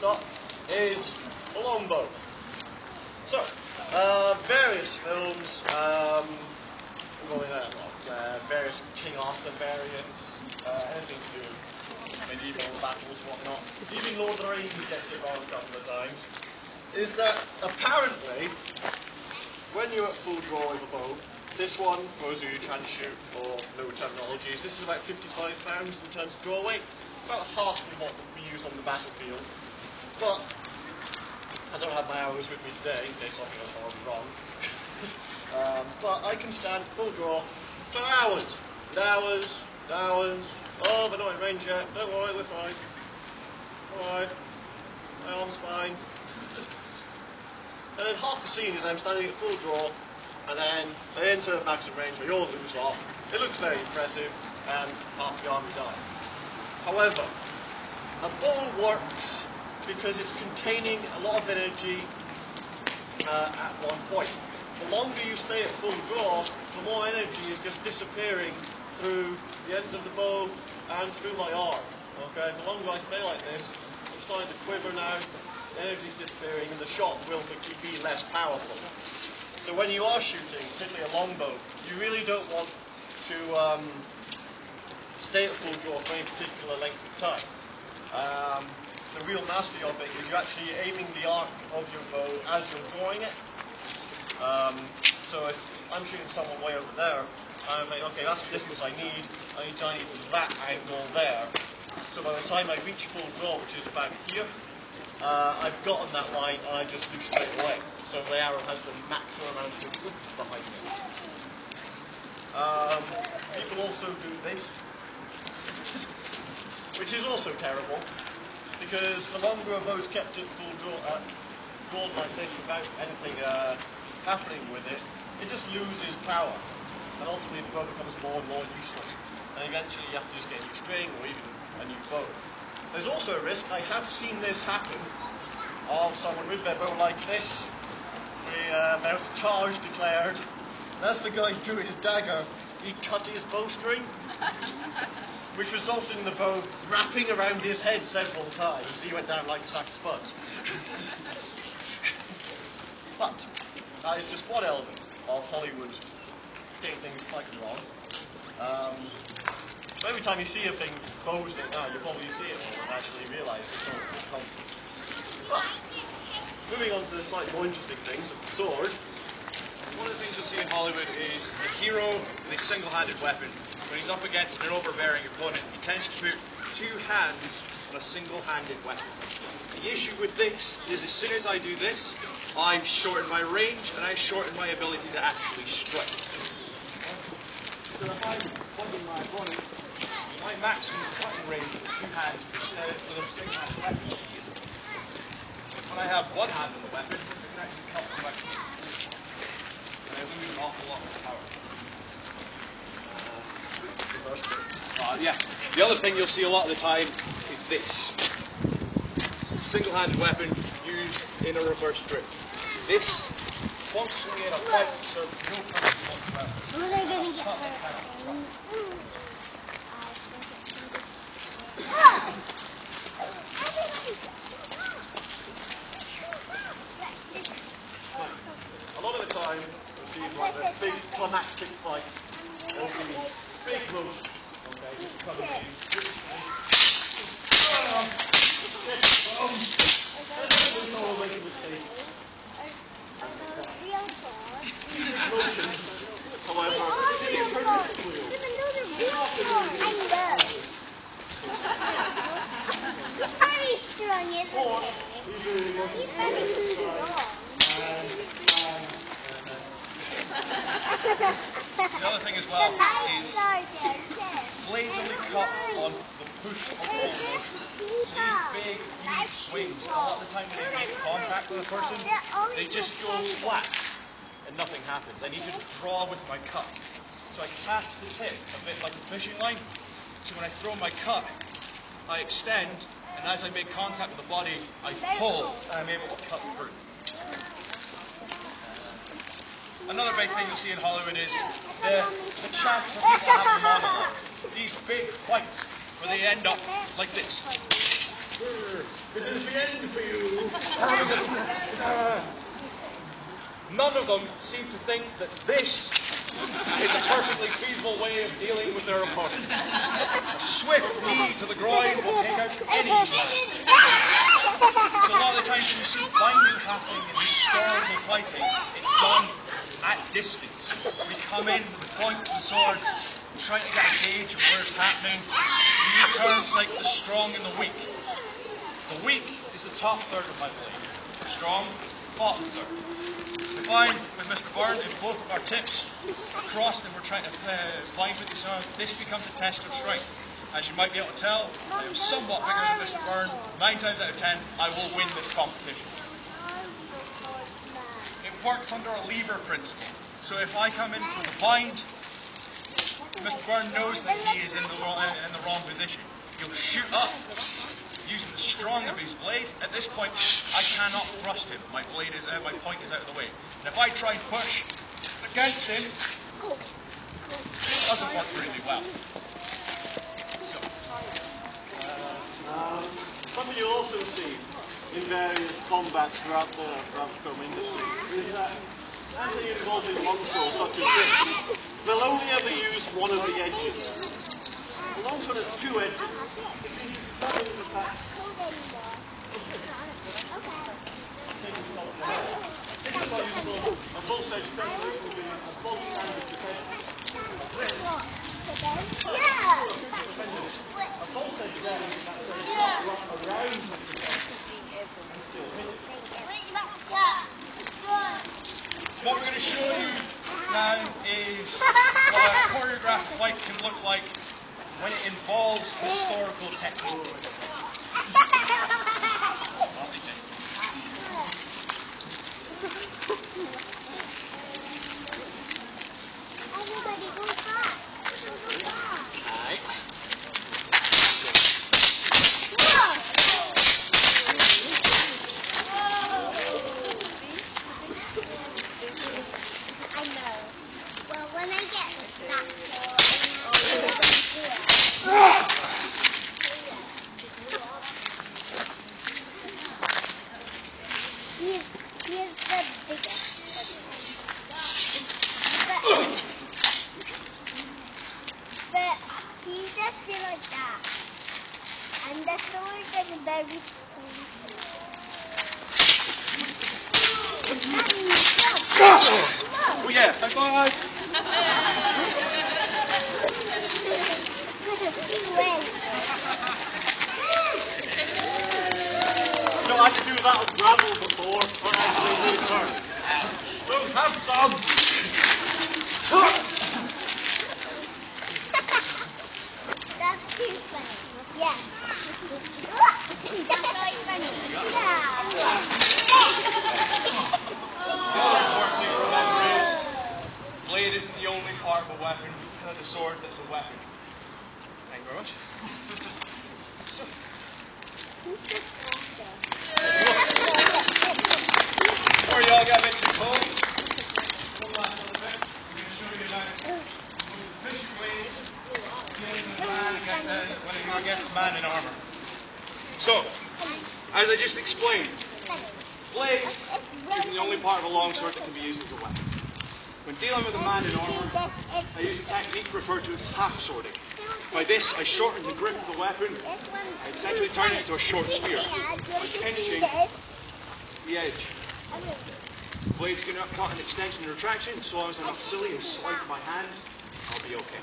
got is a longbow. So, various films, various King Arthur variants, anything to do with medieval battles, whatnot. Even Lord of the Rings gets it wrong a couple of times. Is that apparently, when you're at full draw with a bow, this one, for those of you trying to shoot or know terminologies, this is about 55 pounds in terms of draw weight, about half of what we use on the battlefield. But I don't have my hours with me today in case something goes horribly wrong. But I can stand full draw for hours and hours and hours. Oh, but not in range yet. Don't worry, we're fine. Alright. My arm's fine. And then half the scene is I'm standing at full draw, and then I enter maximum range where you're loose off. It looks very impressive, and half the army die. However, a bow works because it's containing a lot of energy at one point. The longer you stay at full draw, the more energy is just disappearing through the ends of the bow and through my arm. Okay, the longer I stay like this, I'm starting to quiver now, the energy is disappearing, and the shot will be less powerful. So when you are shooting, particularly a longbow, you really don't want to stay at full draw for any particular length of time. The real mastery of it is you're actually aiming the arc of your bow as you're drawing it. So if I'm shooting someone way over there, I'm like, okay, that's the distance I need to aim from that angle there. So by the time I reach full draw, which is about here, I've gotten that line and I just do straight away. So the arrow has the maximum amount of oomph behind it. People also do this, which is also terrible, because the longer a bow's kept at full draw, drawn like this without anything happening with it, it just loses power. And ultimately the bow becomes more and more useless. And eventually you have to just get a new string or even a new bow. There's also a risk, I have seen this happen, of someone with their bow like this. There was a charge declared, and as the guy drew his dagger, he cut his bowstring, which resulted in the bow wrapping around his head several times. He went down like a sack of spuds. But that is just one element of Hollywood getting things slightly wrong. So every time you see a thing posed like that, you probably see it and actually realise it's all this concept. But moving on to the slightly more interesting things, of the sword. One of the things you'll see in Hollywood is the hero with a single-handed weapon. When he's up against an overbearing opponent, he tends to put two hands on a single-handed weapon. The issue with this is as soon as I do this, I shorten my range and I shorten my ability to actually strike. So if I'm fighting my opponent, my maximum cutting range is two hands with a single-handed weapon. When I have one hand on the weapon, I can actually cut the weapon. And I lose an awful lot of power. The other thing you'll see a lot of the time is this. Single-handed weapon used in a reverse grip. This functionally in a fight serves no purpose whatsoever. Well, they're going to get hurt. A lot of the time, you'll see like a big climactic fight. There'll be big moves. Okay, just cover these. The other thing as well is blades only cut on the push of the elbow. So these big, huge swings, a lot of the time when they make contact with a person, they just go flat and nothing happens. I need to draw with my cut. So I cast the tip a bit like a fishing line. So when I throw my cut, I extend, and as I make contact with the body, I pull, and I'm able to cut through. Another big thing you'll see in Hollywood is the chance for people to have a monologue. These big fights where they end up like this. This is the end for you. None of them seem to think that this is a perfectly feasible way of dealing with their opponent. A swift knee to the groin will take out any man. So a lot of the times when you see binding happening in historical fighting, it's done at distance. We come in with the point of the sword, trying to get a gauge of where it's happening. We use terms like the strong and the weak. The weak is the top third of my blade. The strong, bottom third. If I'm with Mr. Byrne and both of our tips across and we're trying to bind with this arm, this becomes a test of strength. As you might be able to tell, I am somewhat bigger than Mr. Byrne. 9 times out of 10, I will win this competition. It works under a lever principle. So if I come in with a bind, Mr. Byrne knows that he is in the wrong position. He'll shoot up using the strong of his blade. At this point, I cannot thrust him. My point is out of the way. And if I try and push against him, it doesn't work really well. Something you also see in various combats throughout the film industry is that as they involve in longsword such as this, they'll only ever use one of the edges. The longsword has 2 edges. If you use one of the backs, this is not useful. A full set technique will be a full standard defense. A full set defense is that sort of wrap around the defense and still hit it. What we're going to show you now is what a choreographed fight can look like when it involves historical technique. Everybody go back. I know. Well, when I get that here's the biggest. But he just did like that. And the sword is very Oh yeah, high five! You know, I had to do that on gravel before, but I actually did turn. So have some. That's too funny. Yeah. That's really funny. The other important thing to remember is blade isn't the only part of a weapon, the sword that's a weapon. Thank you very much. So, before you all get a bit too cold, one last little bit. We're going to show you now the most efficient ways of getting the man against the man in armour. So, as I just explained, blade isn't the only part of a longsword that can be used as a weapon. When dealing with a man in armour, I use a technique referred to as half-swording. By this, I shorten the grip of the weapon, I essentially turn it into a short spear by pinching the edge. The blade's going to cut an extension and retraction, so long as I'm not silly and swipe my hand, I'll be okay.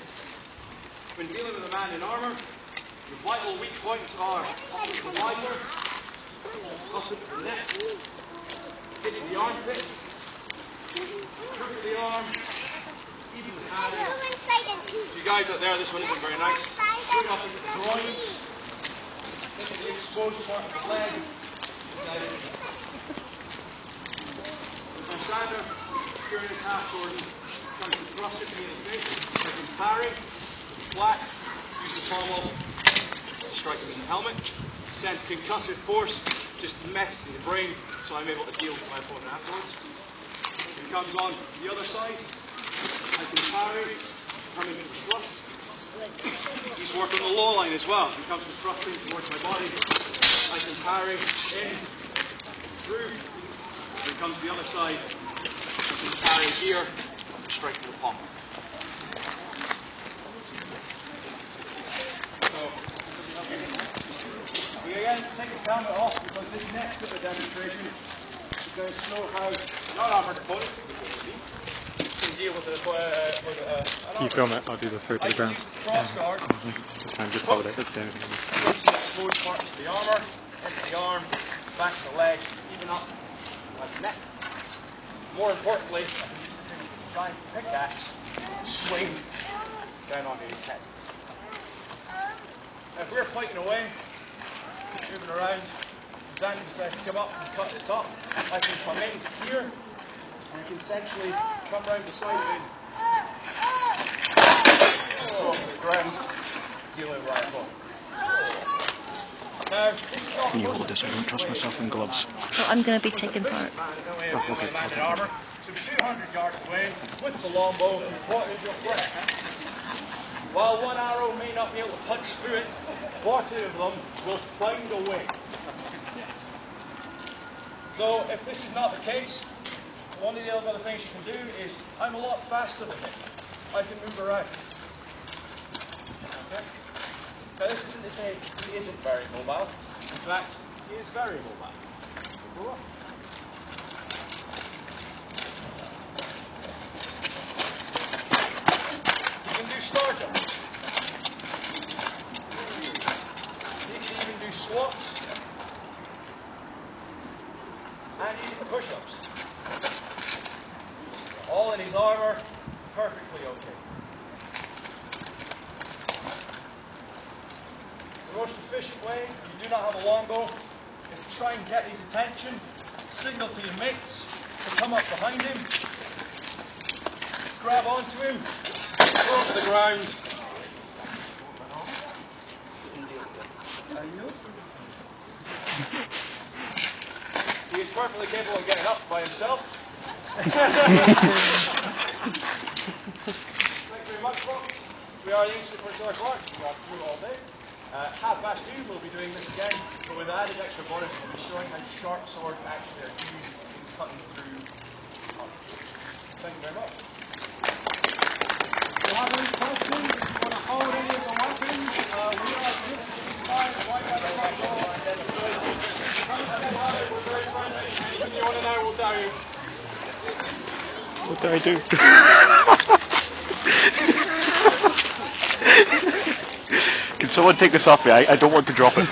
When dealing with a man in armour, the vital weak points are up at the visor, up at the neck, hitting the armpit, crook of the arm, even the hand. You guys out there, this one isn't very nice. Shoot up at the groin, hitting the exposed part of the leg. And Sander, during his half-sword, comes to thrust it in the face, I can parry, flat, use the pommel, strike him in the helmet, sends concussive force, just messes in the brain, so I'm able to deal with my opponent afterwards. If he comes on the other side, I can parry, come into the thrust. He's working on the low line as well. He comes to thrusting towards my body. I can parry in, through. When it comes to the other side, I can parry here, straight to the palm. So, we again take his helmet off because this next bit of demonstration is going to show how non-armored opponents can deal with You film it, I'll do the third to the ground. cross guard. And just hold it down. Exposed parts of the armour, into the arm, back to the leg, even up like the neck. More importantly, I can use the giant pickaxe, swing down onto his head. Now, if we're fighting away, moving around, Dandy decides to come up and cut the top, I can come in here, and I can essentially come round the side of it, throw off the ground, dealing right hook. Now, Can you hold this? I don't trust myself in gloves. Oh, I'm going to be taking part. Armor, so 200 yards away with the longbow, what is your threat? While one arrow may not be able to punch through it, 40 of them will find a way. Though, if this is not the case, one of the other things you can do is, I'm a lot faster than him. I can move around. Okay? Now, this isn't to say he isn't very mobile. In fact, he is very mobile. Go on. You can do star jumps. You can even do squats. And even push-ups. All in his armour, perfectly okay. The most efficient way, if you do not have a longbow, is to try and get his attention, signal to your mates to come up behind him, grab onto him, throw him to the ground. He is perfectly capable of getting up by himself. Thank you very much, folks. We are the Institute for Martial Arts. We are through all day. 2:30 we'll be doing this again, but with added extra bonus, we'll be showing how sharp swords actually are used in cutting through armor. Thank you very much. If you have any questions, if you want to hold any of the weapons, we are just inside right by the front door. Anything you want to know, we'll tell you. What do I do? Can someone take this off me? I don't want to drop it.